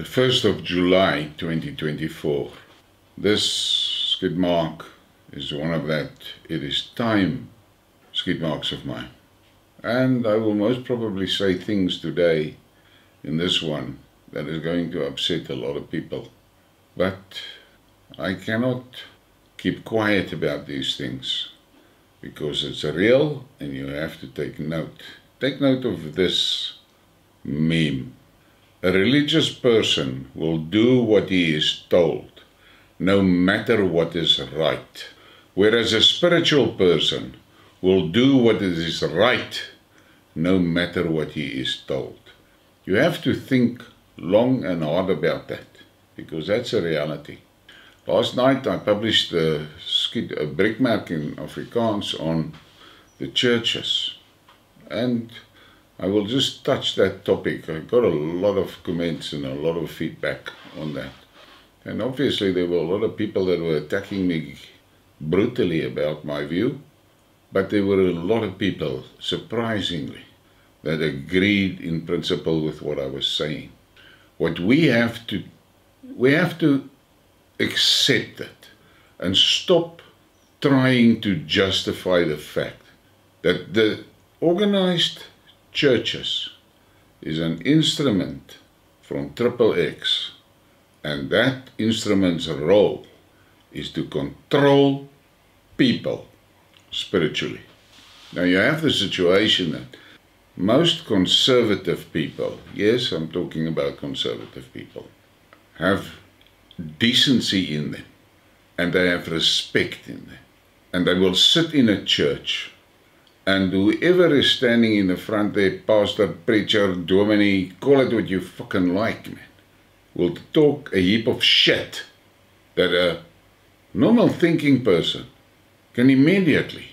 the 1st of July 2024. This skidmark is one of that It Is Time skidmarks of mine. And I will most probably say things today in this one that is going to upset a lot of people. But I cannot keep quiet about these things because it's real and you have to take note. Take note of this meme. A religious person will do what he is told, no matter what is right. Whereas a spiritual person will do what is right, no matter what he is told. You have to think long and hard about that, because that's a reality. Last night I published a Briekmerke in Afrikaans on the churches, and I will just touch that topic. I got a lot of comments and a lot of feedback on that. And obviously there were a lot of people that were attacking me brutally about my view, but there were a lot of people, surprisingly, that agreed in principle with what I was saying. What we have to accept it and stop trying to justify the fact that the organized churches is an instrument from XXX, and that instrument's role is to control people spiritually. Now you have the situation that most conservative people, yes, I'm talking about conservative people, have decency in them, and they have respect in them, and they will sit in a church, and whoever is standing in the front there, pastor, preacher, dominee, call it what you fucking like, man, will talk a heap of shit that a normal thinking person can immediately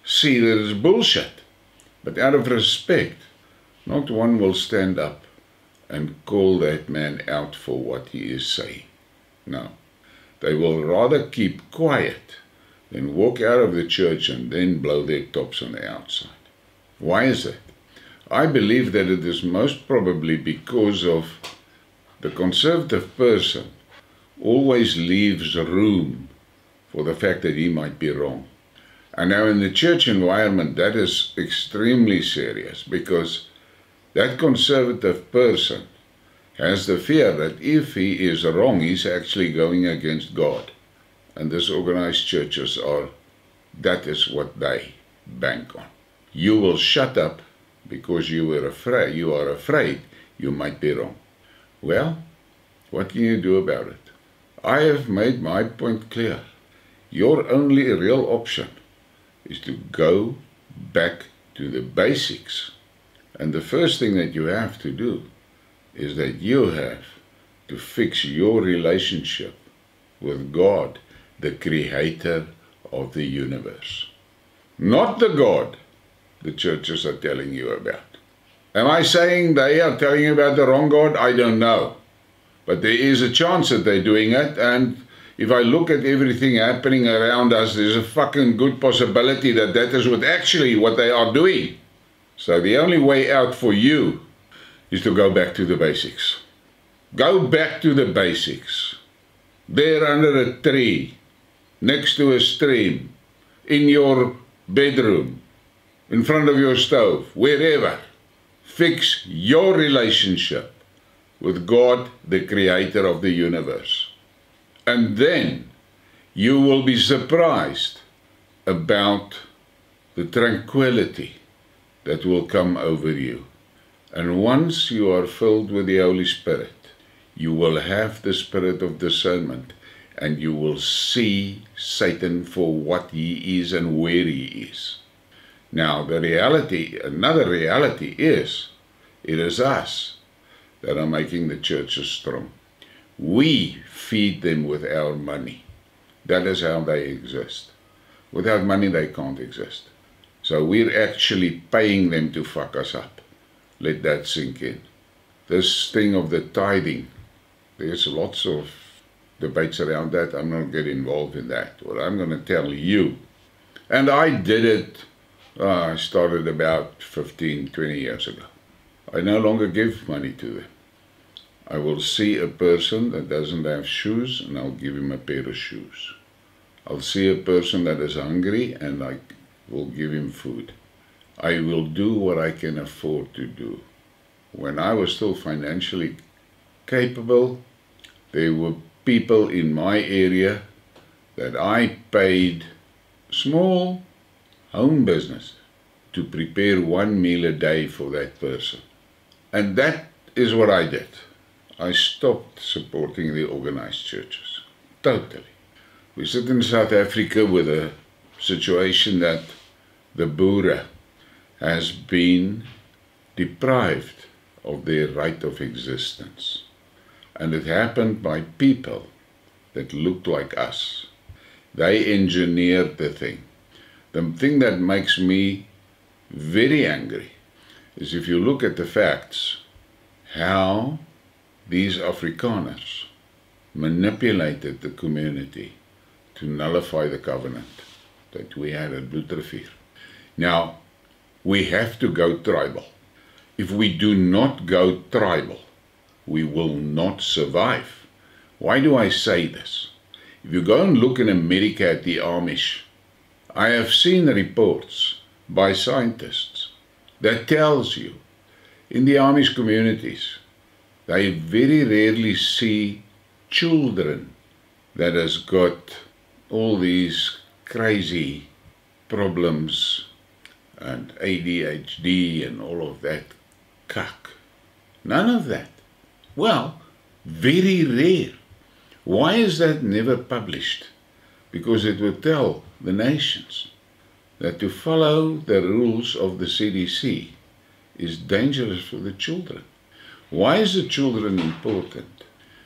see that it's bullshit. But out of respect, not one will stand up and call that man out for what he is saying. No, they will rather keep quiet than walk out of the church and then blow their tops on the outside. Why is that? I believe that it is most probably because of the conservative person always leaves room for the fact that he might be wrong. And now in the church environment, that is extremely serious, because that conservative person has the fear that if he is wrong, he's actually going against God. And these organized churches that is what they bank on. You will shut up because you are afraid you might be wrong. Well, what can you do about it? I have made my point clear. Your only real option is to go back to the basics. And the first thing that you have to do is that you have to fix your relationship with God, the creator of the universe. Not the God the churches are telling you about. Am I saying they are telling you about the wrong God? I don't know. But there is a chance that they're doing it, and if I look at everything happening around us, there's a fucking good possibility that that is what they are doing. So the only way out for you is to go back to the basics. Go back to the basics. There under a tree, next to a stream, in your bedroom, in front of your stove, wherever. Fix your relationship with God, the creator of the universe. And then you will be surprised about the tranquility that will come over you. And once you are filled with the Holy Spirit, you will have the spirit of discernment, and you will see Satan for what he is and where he is. Now, another reality is, it is us that are making the churches strong. We feed them with our money. That is how they exist. Without money, they can't exist. So we're actually paying them to fuck us up. Let that sink in. This thing of the tithing, there's lots of debates around that. I'm not going to get involved in that. What I'm going to tell you, and I did it, I started about 15, 20 years ago. I no longer give money to them. I will see a person that doesn't have shoes and I'll give him a pair of shoes. I'll see a person that is hungry and I will give him food. I will do what I can afford to do. When I was still financially capable, there were people in my area that I paid small home business to prepare one meal a day for that person. And that is what I did. I stopped supporting the organized churches. Totally. We sit in South Africa with a situation that the boere has been deprived of their right of existence. And it happened by people that looked like us. They engineered the thing. The thing that makes me very angry is if you look at the facts, how these Afrikaners manipulated the community to nullify the covenant that we had at Bloedrivier. Now, we have to go tribal. If we do not go tribal, we will not survive. Why do I say this? If you go and look in America at the Amish, I have seen reports by scientists that tells you in the Amish communities, they very rarely see children that has got all these crazy problems and ADHD and all of that cuck. None of that. Well, very rare. Why is that never published? Because it would tell the nations that to follow the rules of the CDC is dangerous for the children. Why is the children important?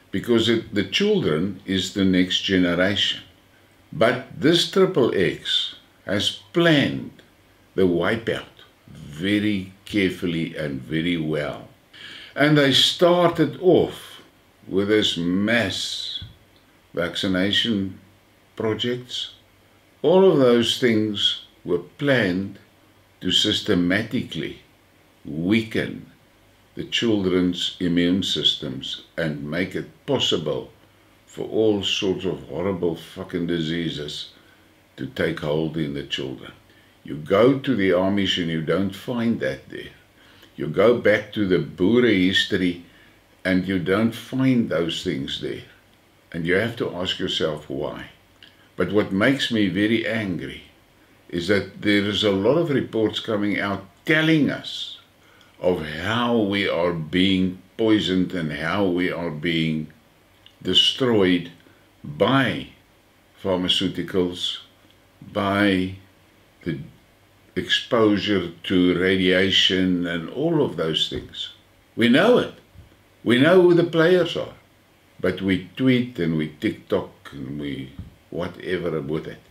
Because the children is the next generation. But this XXX has planned the wipeout very carefully and very well. And they started off with this mass vaccination projects. All of those things were planned to systematically weaken the children's immune systems and make it possible for all sorts of horrible fucking diseases to take hold in the children. You go to the Amish and you don't find that there. You go back to the boere history and you don't find those things there. And you have to ask yourself why. But what makes me very angry is that there is a lot of reports coming out telling us of how we are being poisoned and how we are being destroyed by pharmaceuticals, by the exposure to radiation and all of those things. We know it. We know who the players are. But we tweet and we TikTok and we whatever with it.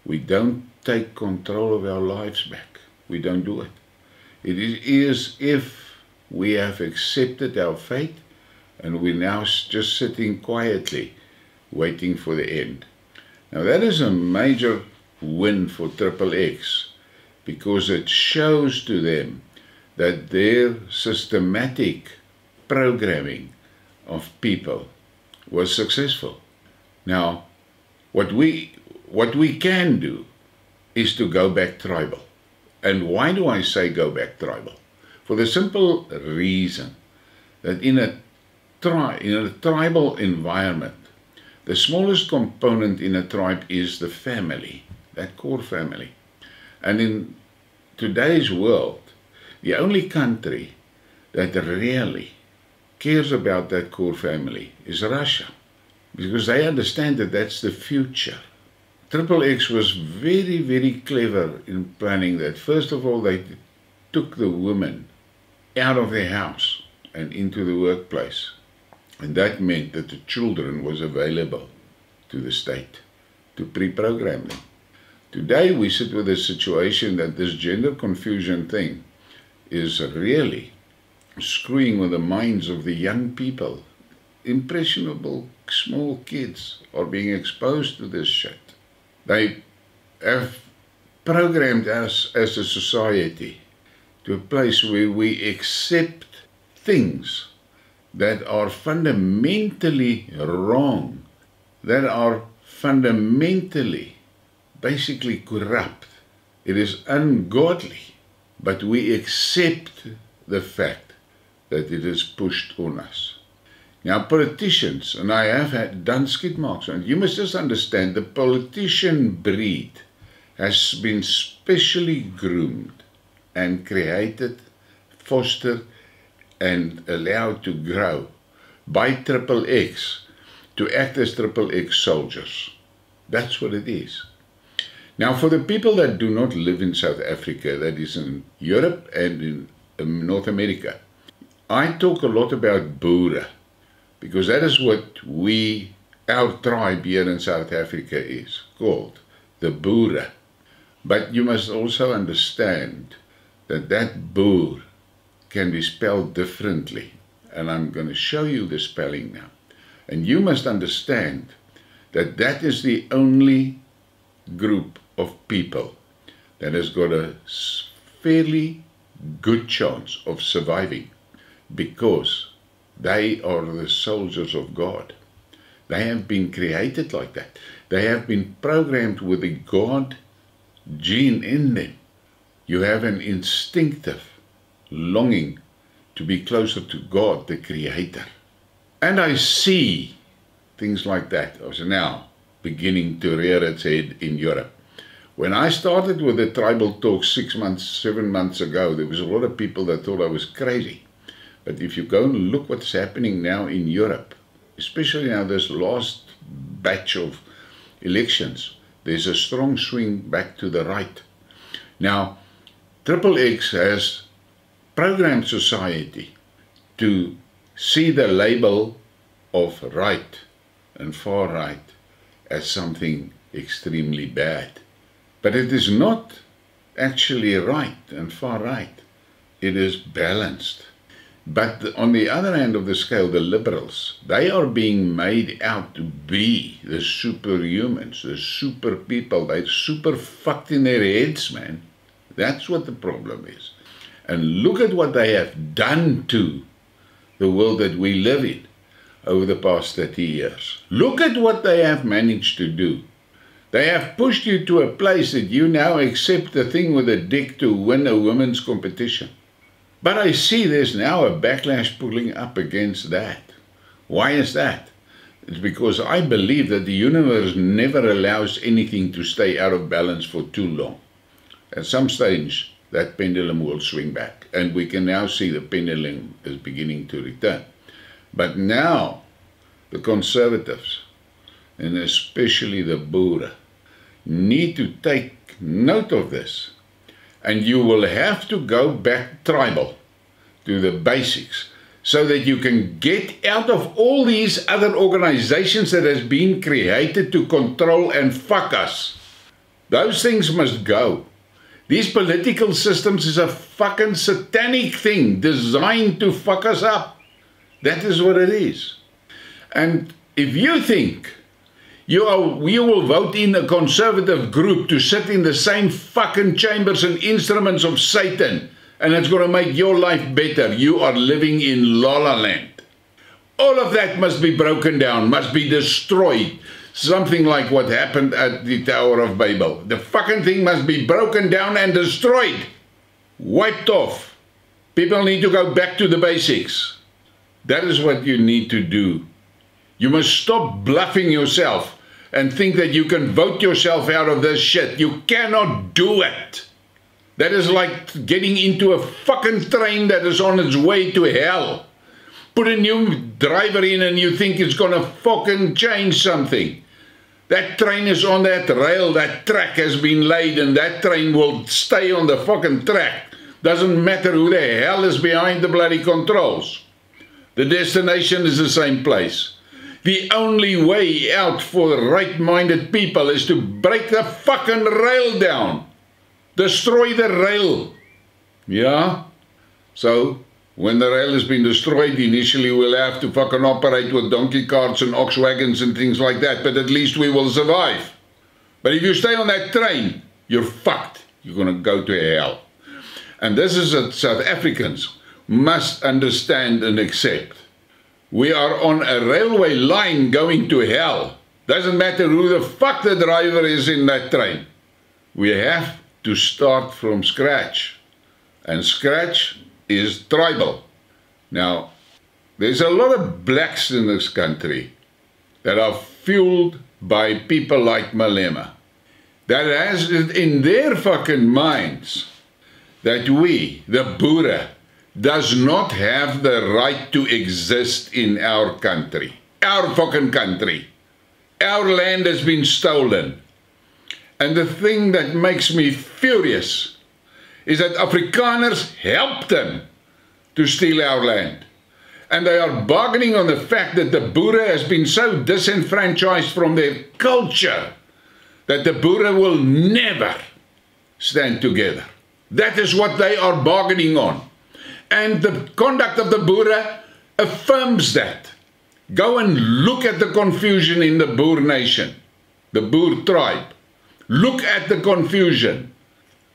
We don't take control of our lives back. We don't do it. It is if we have accepted our fate and we're now just sitting quietly waiting for the end. Now that is a major win for XXX because it shows to them that their systematic programming of people was successful. Now, what we can do is to go back tribal. And why do I say go back tribal? For the simple reason that in a tribal environment, the smallest component in a tribe is the family, that core family. And in today's world, the only country that really cares about that core family is Russia, because they understand that that's the future. XXX was very, very clever in planning that. First of all, they took the women out of their house and into the workplace. And that meant that the children was available to the state to pre-program them. Today we sit with a situation that this gender confusion thing is really screwing with the minds of the young people. Impressionable small kids are being exposed to this shit. They have programmed us as a society to a place where we accept things that are fundamentally wrong, that are fundamentally, basically corrupt. It is ungodly, but we accept the fact that it is pushed on us. Now, politicians, and I have done skid marks, and you must just understand the politician breed has been specially groomed and created, fostered, and allowed to grow by XXX to act as XXX soldiers. That's what it is. Now, for the people that do not live in South Africa, that is in Europe and in North America, I talk a lot about boere, because that is what our tribe here in South Africa is called, the boere. But you must also understand that that boer can be spelled differently, and I'm going to show you the spelling now. And you must understand that that is the only group of people that has got a fairly good chance of surviving, because they are the soldiers of God. They have been created like that. They have been programmed with the God gene in them. You have an instinctive longing to be closer to God, the Creator. And I see things like that also now beginning to rear its head in Europe. When I started with the tribal talk 7 months ago, there was a lot of people that thought I was crazy. But if you go and look what's happening now in Europe, especially now this last batch of elections, there's a strong swing back to the right. Now, XXX has programmed society to see the label of right and far right as something extremely bad. But it is not actually right and far right. It is balanced. But on the other end of the scale, the liberals, they are being made out to be the superhumans, the super people. They're super fucked in their heads, man. That's what the problem is. And look at what they have done to the world that we live in over the past 30 years. Look at what they have managed to do. They have pushed you to a place that you now accept a thing with a dick to win a women's competition. But I see there's now a backlash pulling up against that. Why is that? It's because I believe that the universe never allows anything to stay out of balance for too long. At some stage, that pendulum will swing back, and we can now see the pendulum is beginning to return. But now, the conservatives, and especially the boere, need to take note of this. And you will have to go back tribal to the basics so that you can get out of all these other organizations that has been created to control and fuck us. Those things must go. These political systems is a fucking satanic thing designed to fuck us up. That is what it is. And if you think you will vote in a conservative group to sit in the same fucking chambers and instruments of Satan, and it's going to make your life better, you are living in La La Land. All of that must be broken down, must be destroyed. Something like what happened at the Tower of Babel. The fucking thing must be broken down and destroyed. Wiped off. People need to go back to the basics. That is what you need to do. You must stop bluffing yourself and think that you can vote yourself out of this shit. You cannot do it. That is like getting into a fucking train that is on its way to hell. Put a new driver in and you think it's gonna fucking change something. That train is on that rail, that track has been laid, and that train will stay on the fucking track. Doesn't matter who the hell is behind the bloody controls. The destination is the same place. The only way out for right-minded people is to break the fucking rail down. Destroy the rail. Yeah? So, when the rail has been destroyed, initially we'll have to fucking operate with donkey carts and ox wagons and things like that, but at least we will survive. But if you stay on that train, you're fucked. You're going to go to hell. And this is what South Africans must understand and accept. We are on a railway line going to hell. Doesn't matter who the fuck the driver is in that train. We have to start from scratch. And scratch is tribal. Now, there's a lot of blacks in this country that are fueled by people like Malema, that has it in their fucking minds that we, the boere, does not have the right to exist in our country. Our fucking country. Our land has been stolen. And the thing that makes me furious is that Afrikaners helped them to steal our land. And they are bargaining on the fact that the boere has been so disenfranchised from their culture that the boere will never stand together. That is what they are bargaining on. And the conduct of the boere affirms that. Go and look at the confusion in the Boer nation, the Boer tribe. Look at the confusion.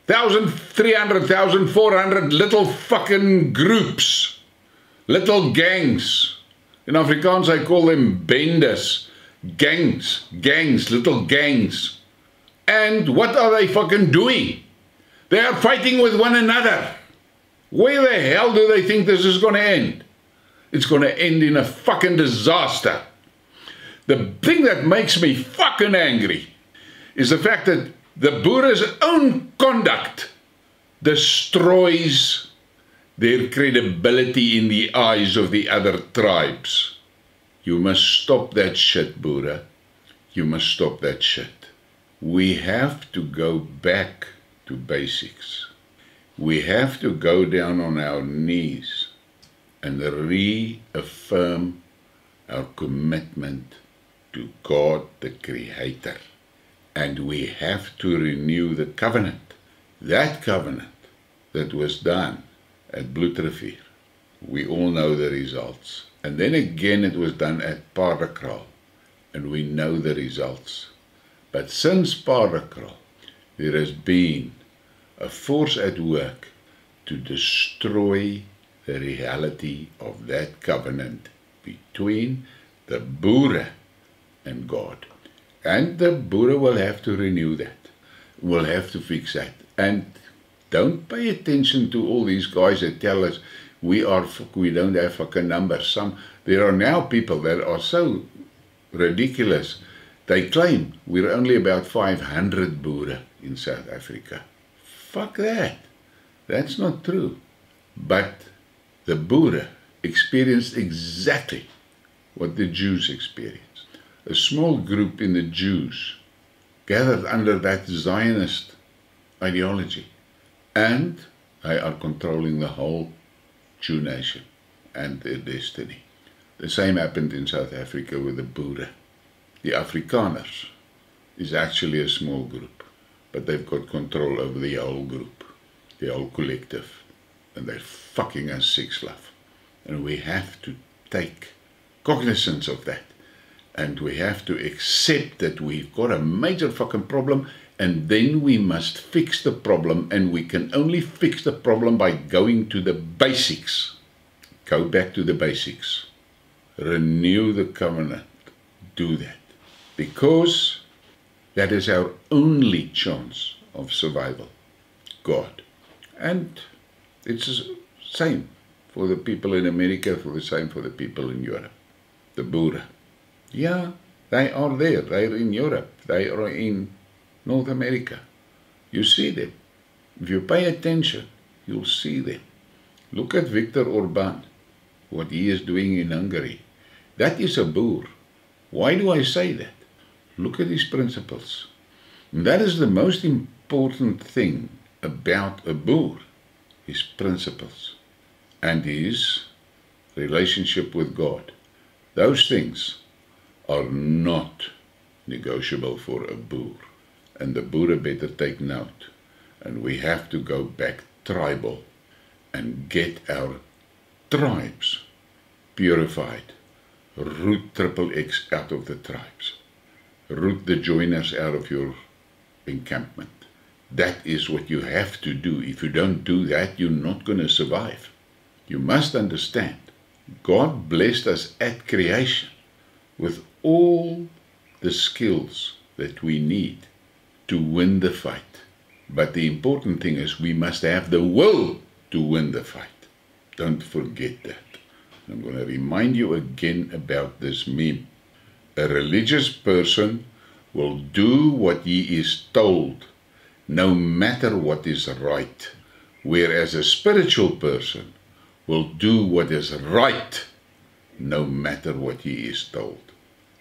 1,300, 1,400 little fucking groups, little gangs. In Afrikaans I call them bendes, gangs, little gangs. And what are they fucking doing? They are fighting with one another. Where the hell do they think this is going to end? It's going to end in a fucking disaster. The thing that makes me fucking angry is the fact that the boere's own conduct destroys their credibility in the eyes of the other tribes. You must stop that shit, boere. You must stop that shit. We have to go back to basics. We have to go down on our knees and reaffirm our commitment to God the Creator. And we have to renew the covenant. That covenant that was done at Bloedrivier. We all know the results. And then again it was done at Paardekraal. And we know the results. But since Paardekraal, there has been a force at work to destroy the reality of that covenant between the boere and God. And the boere will have to renew that. Will have to fix that. And don't pay attention to all these guys that tell us we don't have fucking numbers. There are now people that are so ridiculous. They claim we're only about 500 boere in South Africa. Fuck that. That's not true. But the boere experienced exactly what the Jews experienced. A small group in the Jews gathered under that Zionist ideology. And they are controlling the whole Jew nation and their destiny. The same happened in South Africa with the boere. The Afrikaners is actually a small group, but they've got control over the whole group, the whole collective, and they're fucking us sick love. And we have to take cognizance of that, and we have to accept that we've got a major fucking problem, and then we must fix the problem, and we can only fix the problem by going to the basics. Go back to the basics. Renew the covenant. Do that. Because that is our only chance of survival. God. And it's the same for the people in America, the same for the people in Europe. The boere. Yeah, they are there. They are in Europe. They are in North America. You see them. If you pay attention, you'll see them. Look at Viktor Orban, what he is doing in Hungary. That is a boer. Why do I say that? Look at his principles. And that is the most important thing about a boer, his principles and his relationship with God. Those things are not negotiable for a boer. And the boere better take note. And we have to go back tribal and get our tribes purified. Root XXX out of the tribes. Root the joiners out of your encampment. That is what you have to do. If you don't do that, you're not going to survive. You must understand God blessed us at creation with all the skills that we need to win the fight. But the important thing is we must have the will to win the fight. Don't forget that. I'm going to remind you again about this meme. A religious person will do what he is told, no matter what is right, whereas a spiritual person will do what is right, no matter what he is told.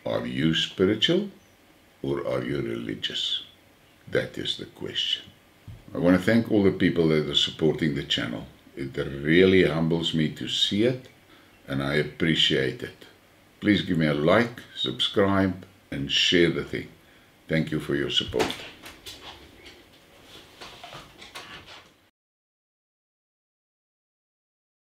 Are you spiritual or are you religious? That is the question. I want to thank all the people that are supporting the channel. It really humbles me to see it, and I appreciate it. Please give me a like, subscribe, and share the thing. Thank you for your support.